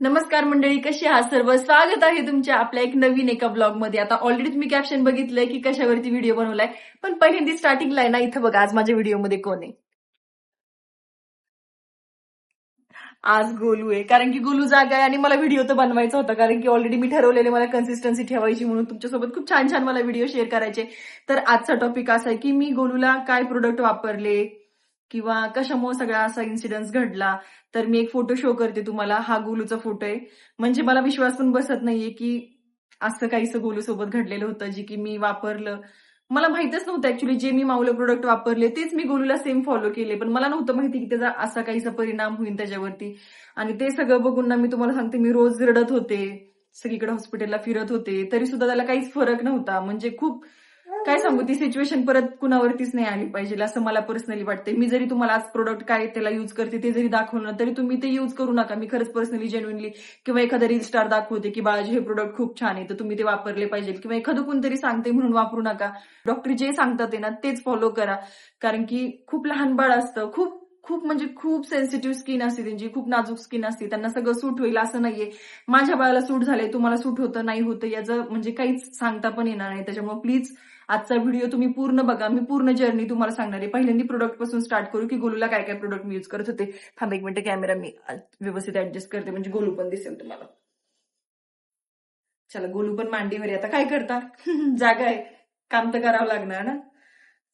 नमस्कार मंडळी, कशी आहात सर्व? स्वागत आहे तुमच्या आपल्या एक नवीन एका ब्लॉग मध्ये. आता ऑलरेडी तुम्ही कॅप्शन बघितलंय की कशावरती व्हिडिओ बनवलाय, पण पहिल्यांदा स्टार्टिंगला आहे ना, इथं बघा आज माझ्या व्हिडिओमध्ये कोण आहे. आज गोलू आहे, कारण की गोलू जागा आहे आणि मला व्हिडिओ तर बनवायचा होता, कारण की ऑलरेडी मी ठरवलेले मला कन्सिस्टन्सी ठेवायची म्हणून तुमच्यासोबत खूप छान छान मला व्हिडिओ शेअर करायचे. तर आजचा टॉपिक असा आहे की मी गोलूला काय प्रोडक्ट वापरले किंवा कशामुळे सगळा असा इन्सिडन्स घडला. तर मी एक फोटो शो करते तुम्हाला. हा गोलूचा फोटो आहे. म्हणजे मला विश्वास पण बसत नाहीये की असं काहीसं गोलू सोबत घडलेलं होतं, जे की मी वापरलं. मला माहितच नव्हतं ऍक्च्युली, जे मी माऊला प्रोडक्ट वापरले तेच मी गोलूला सेम फॉलो केले, पण मला नव्हतं माहिती की त्याचा असा काहीसा परिणाम होईल त्याच्यावरती. आणि ते सगळं बघून ना, मी तुम्हाला सांगते, मी रोज रडत होते, सगळीकडे हॉस्पिटलला फिरत होते, तरी सुद्धा त्याला काहीच फरक नव्हता. म्हणजे खूप काय सांगू, ती सिच्युएशन परत कुणावरतीच नाही आली पाहिजे असं मला पर्सनली वाटते. मी जरी तुम्हाला आज प्रोडक्ट काय त्याला युज करते ते जरी दाखवलं तरी तुम्ही ते युज करू नका. मी खरंच पर्सनली जेन्युइनली किंवा एखादा रील स्टार दाखवते की बाळाजी हे प्रोडक्ट खूप छान आहे, तर तुम्ही ते वापरले पाहिजे, किंवा एखादं कोणतरी सांगते म्हणून वापरू नका. डॉक्टर जे सांगतात ना तेच फॉलो करा, कारण की खूप लहान बाळ असतं, खूप खूप म्हणजे खूप सेन्सिटिव्ह स्किन असते त्यांची, खूप नाजूक स्किन असते, त्यांना सगळं सूट होईल असं नाहीये. माझ्या बाळाला सूट झालंय, तुम्हाला सूट होतं नाही होतं याचं म्हणजे काहीच सांगता पण येणार नाही. त्याच्यामुळे प्लीज आजचा व्हिडिओ तुम्ही पूर्ण बघा. मी पूर्ण जर्नी तुम्हाला सांगणार आहे. पहिल्यांदा प्रोडक्ट पासून स्टार्ट करू की गोलूला काय काय प्रोडक्ट मी युज करत होते. थांब एक मिनिट, कॅमेरा मी व्यवस्थित ऍडजस्ट करते म्हणजे गोलू पण दिसेल तुम्हाला. चला, गोलू पण मांडीवर आहे. आता काय करता जागा आहे, काम तर करावं लागणार ना.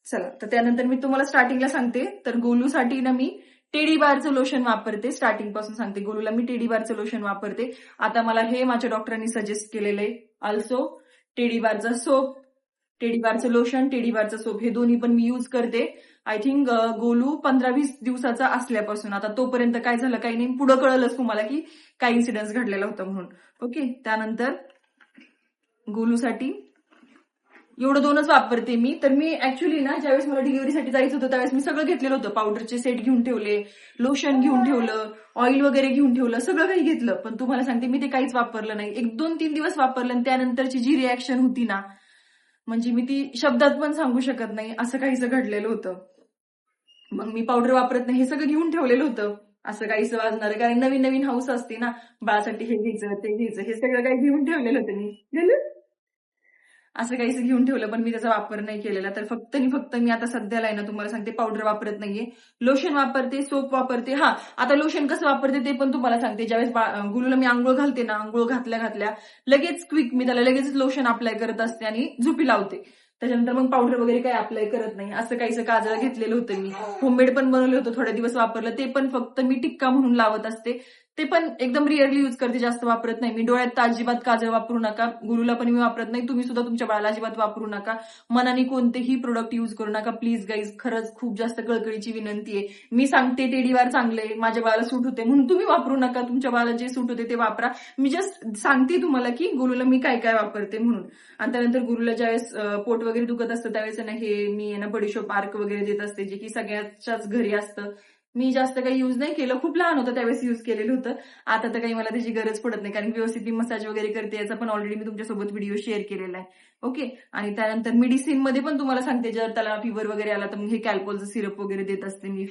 चला, तर त्यानंतर मी तुम्हाला स्टार्टिंगला सांगते. तर गोलूसाठी ना मी टेडी बारचं लोशन वापरते. स्टार्टिंग पासून सांगते, गोलूला मी टेडी बारचं लोशन वापरते. आता मला हे माझ्या डॉक्टरांनी सजेस्ट केलेलं आहे. ऑल्सो टेडी बारचा सोप, टेडी बारचं लोशन, टेडी बारचं सोप, हे दोन्ही पण मी युज करते. आय थिंक गोलू 15-20 दिवसाचा असल्यापासून. आता तोपर्यंत काय झालं काही नाही, पुढं कळलंच तुम्हाला की काय इन्सिडन्स घडलेला होता म्हणून. ओके, त्यानंतर गोलूसाठी एवढं दोनच वापरते मी. तर मी ऍक्च्युली ना, ज्यावेळेस मला डिलिव्हरीसाठी जायचं होतं त्यावेळेस मी सगळं घेतलेलं होतं. पावडरचे सेट घेऊन ठेवले, लोशन घेऊन ठेवलं, ऑइल वगैरे घेऊन ठेवलं, सगळं काही घेतलं. पण तुम्हाला सांगते, मी ते काहीच वापरलं नाही. 1-2-3 दिवस वापरलं आणि त्यानंतरची जी रिॲक्शन होती ना, म्हणजे मी ती शब्दात पण सांगू शकत नाही, असं काहीसं घडलेलं होतं. मग मी पावडर वापरत नाही, हे सगळं घेऊन ठेवलेलं होतं. असं काहीसं वाजणार, कारण नवीन नवीन हाऊस असते ना, बाळासाठी हे घ्यायचं ते घ्यायचं, हे सगळं काही घेऊन ठेवलेलं होतं मी. असं काहीच घेऊन ठेवलं, पण मी त्याचा वापर नाही केलेला. तर फक्त आणि फक्त मी आता सध्याला आहे ना, तुम्हाला सांगते, पावडर वापरत नाहीये, लोशन वापरते, सोप वापरते. हा, आता लोशन कसं वापरते ते पण तुम्हाला सांगते. ज्यावेळेस गुलूला मी आंघोळ घालते ना, आंघोळ घातल्या घातल्या लगेच क्विक मी त्याला लगेच लोशन अप्लाय करत असते आणि झोपी लावते. त्याच्यानंतर मग पावडर वगैरे काही अप्लाय करत नाही. असं काहीसं काजळ घेतलेलं होतं मी, होममेड पण बनवलं होतं, थोडे दिवस वापरलं, ते पण फक्त मी टिक्का म्हणून लावत असते. ते पण एकदम रिअरली युज करते, जास्त वापरत नाही मी. डोळ्यात तर अजिबात काजळ वापरू नका. गुरुला पण मी वापरत नाही. तुम्ही सुद्धा तुमच्या बाळाला अजिबात वापरू नका. मनाने कोणतेही प्रोडक्ट युज करू नका प्लीज गाईज. खरंच खूप जास्त कळकळीची विनंती आहे. मी सांगते टेडीवार चांगले, माझ्या बाळाला सूट होते म्हणून तुम्ही वापरू नका. तुमच्या बाळाला जे सूट होते ते वापरा. मी जस्ट सांगते तुम्हाला की गुरुला मी काय काय वापरते म्हणून. आणि त्यानंतर गुरुला ज्यावेळेस पोट वगैरे दुखत असतं त्यावेळेस ना, हे मी ना बडीशोप आर्क वगैरे देत असते, जे की सगळ्याच्याच घरी असतं. मी जास्त काही युज नाही केलं, खूप लहान होतं त्यावेळेस युज केलेलं होतं. आता तर काही मला त्याची गरज पडत नाही, कारण व्यवस्थित मी मसाज वगैरे करते. याचा पण ऑलरेडी मी तुमच्यासोबत व्हिडिओ शेअर केलेला आहे. ओके, आणि त्यानंतर मेडिसिन मध्ये पण तुम्हाला सांगते, जर त्याला फिवर वगैरे आला तर मग हे कॅल्पोलचं सिरप वगैरे देत असते मी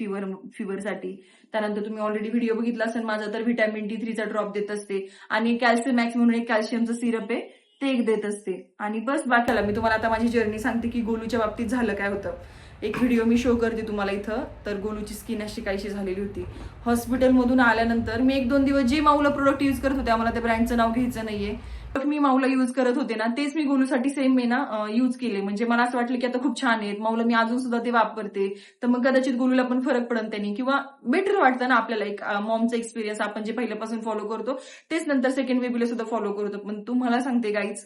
फिवरसाठी. त्यानंतर तुम्ही ऑलरेडी व्हिडिओ बघितला असेल माझा, तर व्हिटॅमिन D3चा ड्रॉप देत असते, आणि कॅल्शियम मॅक्स म्हणून एक कॅल्शियमचं सिरप आहे, ते एक देत असते. आणि बस, बाकीला मी तुम्हाला आता माझी जर्नी सांगते की गोलूच्या बाबतीत झालं काय होतं. एक व्हिडिओ मी शो करते तुम्हाला इथं. तर गोलूची स्किन अशी काहीशी झालेली होती. हॉस्पिटलमधून आल्यानंतर मी 1-2 दिवस जे माऊला प्रोडक्ट युज करत होते, आम्हाला त्या ब्रँडचं नाव घ्यायचं नाहीये, मी माऊला युज करत होते ना, तेच मी गोलूसाठी सेम मी ना युज केले. म्हणजे मला असं वाटलं की आता खूप छान आहेत माऊला, मी अजून सुद्धा ते वापरते, तर मग कदाचित गोलूला पण फरक पडेल त्यांनी, किंवा बेटर वाटतं ना आपल्याला. एक मॉमचा एक्सपिरियन्स आपण जे पहिल्यापासून फॉलो करतो तेच नंतर सेकंड बेबीला सुद्धा फॉलो करतो. पण तुम्हाला सांगते गाईज,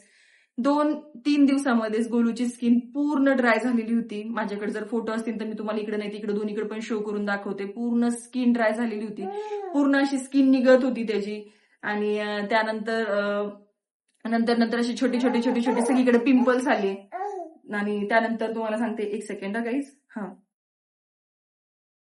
2-3 दिवसामध्येच गोलूची स्किन पूर्ण ड्राय झालेली होती. माझ्याकडे जर फोटो असतील तर मी तुम्हाला इकडे नाही तिकडे दोन्हीकडे पण शो करून दाखवते. पूर्ण स्किन ड्राय झालेली होती, पूर्ण अशी स्किन निघत होती त्याची. आणि त्यानंतर नंतर नंतर असे छोटे छोटे छोटे छोटे सगळीकडे पिंपल्स आले. आणि त्यानंतर तुम्हाला सांगते, एक सेकंड गाईज, हा,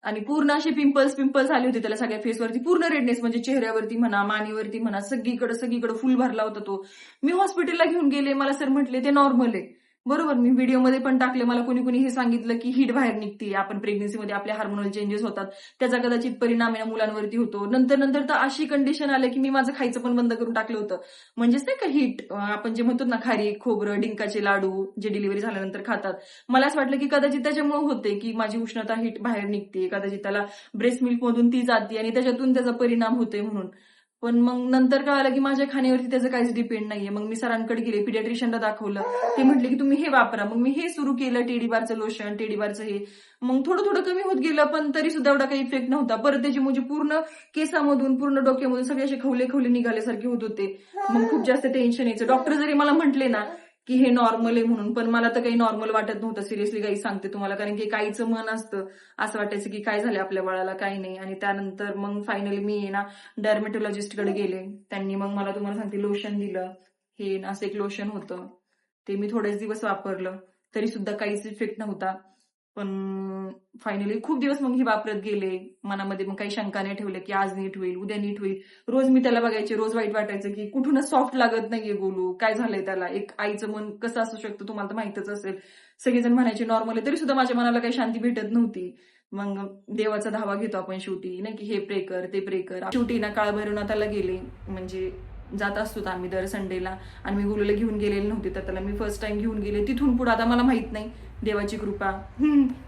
आणि पूर्ण असे पिंपल्स पिंपल्स आले होते त्याला सगळ्या फेसवरती, पूर्ण रेडनेस, म्हणजे चेहऱ्यावरती म्हणा, मानेवरती म्हणा, सगळीकडे सगळीकडे फुल भरला होता तो. मी हॉस्पिटलला घेऊन गेले, मला सर म्हटले ते नॉर्मल आहे. बरोबर, मी व्हिडिओमध्ये पण टाकले. मला कोणी हे सांगितलं की हीट बाहेर निघते, आपण प्रेग्नन्सीमध्ये आपले हार्मोनल चेंजेस होतात, त्याचा कदाचित परिणाम आहे ना मुलांवरती होतो. नंतर तर अशी कंडिशन आली की मी माझं खायचं पण बंद करून टाकलं होतं. म्हणजेच नाही का हीट, आपण जे म्हणतो ना खारीक, खोबरं, डिंकाचे लाडू जे डिलिव्हरी झाल्यानंतर खातात, मला असं वाटलं की कदाचित त्याच्यामुळे होते की माझी उष्णता हीट बाहेर निघते, कदाचित त्याला ब्रेस्ट मिल्क मधून ती जाते आणि त्याच्यातून त्याचा परिणाम होतोय म्हणून. पण मग नंतर कळालं की माझ्या खाण्यावरती त्याचं काहीच डिपेंड नाहीये. मग मी सरांकडे गेले, पिडियाट्रिशियनला दाखवलं. ते म्हटले की तुम्ही हे वापरा. मग मी हे सुरू केलं, टेडी बारचं लोशन, टेडी बारचं हे. मग थोडं कमी होत गेलं, पण तरी सुद्धा एवढा काही इफेक्ट नव्हता. परत त्याची म्हणजे पूर्ण केसामधून, पूर्ण डोक्यामधून सगळे असे खवले निघाल्यासारखे होत होते. मग खूप जास्त टेन्शन यायचं. डॉक्टर जरी मला म्हटले ना की हे नॉर्मल आहे म्हणून, पण मला तर काही नॉर्मल वाटत नव्हतं. सिरियसली काही सांगते तुम्हाला, कारण की काहीचं मन असतं, असं वाटायचं की काय झालं आपल्या बाळाला, काही नाही. आणि त्यानंतर मग फायनली मी ना डर्मेटोलॉजिस्टकडे गेले. त्यांनी मग मला तुम्हाला सांगते लोशन दिलं. हे असं एक लोशन होतं, ते मी थोडेच दिवस वापरलं, तरी सुद्धा काहीच इफेक्ट नव्हता. पण फायनली खूप दिवस मग हे वापरत गेले. मनामध्ये मग काही शंका नाही ठेवल्या की आज नीट होईल, उद्या नीट होईल. रोज मी त्याला बघायचे, रोज वाईट वाटायचं की कुठूनच सॉफ्ट लागत नाहीये गोलू, काय झालंय त्याला. एक आईचं मन कसं असू शकतं तुम्हाला तर माहितच असेल. सगळेजण म्हणायचे नॉर्मल आहे, तरी सुद्धा माझ्या मनाला काही शांती भेटत नव्हती. मग देवाचा धावा घेतो आपण शेवटी, नाही की हे प्रे कर, ते प्रे कर. शेवटी ना काळभैरवनाथाला गेले, म्हणजे जात असतो आम्ही दर संडेला, आणि मी गुलूला घेऊन गेलेले नव्हते, तर त्याला मी फर्स्ट टाइम घेऊन गेले. तिथून पुढे आता मला माहित नाही देवाची कृपा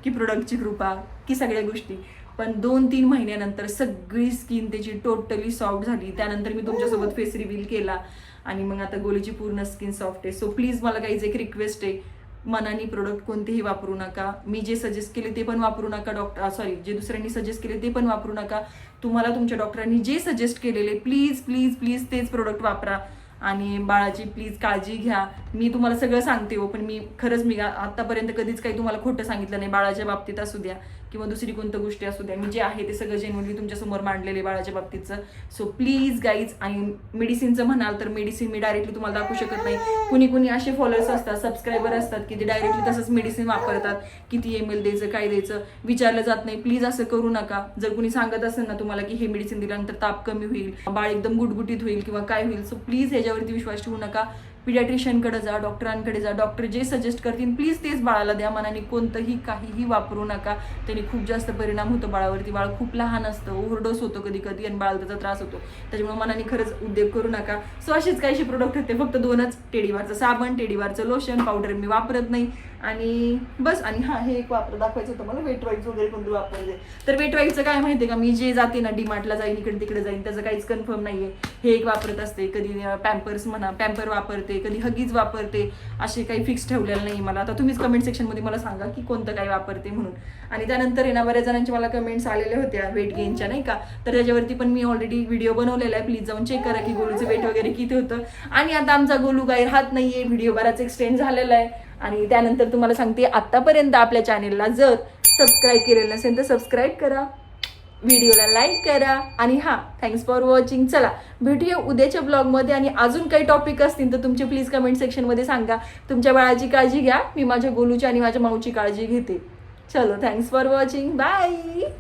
की प्रोडक्टची कृपा की सगळ्या गोष्टी, पण 2-3 महिन्यानंतर सगळी स्किन त्याची टोटली सॉफ्ट झाली. त्यानंतर मी तुमच्यासोबत फेस रिव्हील केला आणि मग आता गोलीची पूर्ण स्किन सॉफ्ट आहे. सो प्लीज मला काहीच एक रिक्वेस्ट आहे, मनाने प्रोडक्ट कोणतेही वापरू नका. मी जे सजेस्ट केले ते पण वापरू नका. जे दुसऱ्यांनी सजेस्ट केले ते पण वापरू नका. तुम्हाला तुमच्या डॉक्टरांनी जे सजेस्ट केलेले प्लीज प्लीज प्लीज तेच प्रोडक्ट वापरा. आणि बाळाची प्लीज काळजी घ्या. मी तुम्हाला सगळं सांगते हो, पण मी खरंच मी आतापर्यंत कधीच काही तुम्हाला खोटं सांगितलं नाही. बाळाच्या बाबतीत असू द्या किंवा दुसरी कोणत्या गोष्टी असू द्या, मी जे आहे ते सगळं जेन्युइनली तुमच्यासमोर मांडलेले बाळाच्या बाबतीतचं. So please guys. आणि मेडिसिनचं म्हणाल तर मेडिसिन मी डायरेक्टली तुम्हाला दाखवू शकत नाही. कुणी असे फॉलोअर्स असतात, सबस्क्रायबर असतात की ते डायरेक्टली तसंच मेडिसिन वापरतात. किती ml द्यायचं, काय द्यायचं विचारलं जात नाही. प्लीज असं करू नका. जर कुणी सांगत असेल ना तुम्हाला की हे मेडिसिन दिल्यानंतर ताप कमी होईल, बाळ एकदम गुटगुटीत होईल किंवा काय होईल, सो प्लीज ह्याच्यावरती विश्वास ठेवू नका. पिडियाट्रिशियनकडे जा, डॉक्टरांकडे जा. डॉक्टर जे सजेस्ट करतील प्लीज तेच बाळाला द्या. मनाने कोणतंही काहीही वापरू नका, त्याने खूप जास्त परिणाम होतो बाळावरती. बाळ खूप लहान असतं, ओव्हरडोस होतो कधी कधी आणि बाळाला त्याचा त्रास होतो. त्याच्यामुळे मनाने खरंच उद्योग करू नका. सो असेच काहीशी प्रोडक्ट होते, फक्त 2च, टेडीबारचं साबण, टेडीबारचं लोशन, पावडर मी वापरत नाही आणि बस. आणि हा हे एक दाखवायचं होतं मला, वेट वाईप्स वगैरे कोणतं वापरायचे. तर वेट वाईपचं काय माहितीये का, मी जे जाते ना डीमार्टला जाईन, इकडे तिकडे जाईन, त्याचं काहीच कन्फर्म नाहीये. हे एक वापरत असते, कधी पॅम्पर्स म्हणा, पॅम्पर वापरते, कधी हगीज वापरते. असे काही फिक्स ठेवलेलं नाही मला. आता तुम्हीच कमेंट सेक्शनमध्ये मला सांगा की कोणतं काय वापरते म्हणून. आणि त्यानंतर आहे ना बऱ्याच जणांच्या मला कमेंट्स आलेल्या होत्या वेट गेनच्या, नाही का, तर त्याच्यावरती पण मी ऑलरेडी व्हिडिओ बनवलेला आहे. प्लीज जाऊन चेक करा की गोलूचं वेट वगैरे किती होतं. आणि आता आमचा गोलू काही राहत नाहीये, व्हिडिओ बराच एक्सटेंड झालेला आहे. आणि त्यानंतर तुम्हाला सांगते, आतापर्यंत आपल्या चॅनेलला जर सबस्क्राईब केलेलं नसेल तर सबस्क्राईब करा, व्हिडिओला लाईक करा. आणि हा, थँक्स फॉर वॉचिंग. चला भेटूया उद्याच्या ब्लॉगमध्ये. आणि अजून काही टॉपिक असतील तर तुमचे प्लीज कमेंट सेक्शनमध्ये सांगा. तुमच्या बाळाची काळजी घ्या, मी माझ्या गोलूची आणि माझ्या माऊची काळजी घेते. चलो, थँक्स फॉर वॉचिंग, बाय.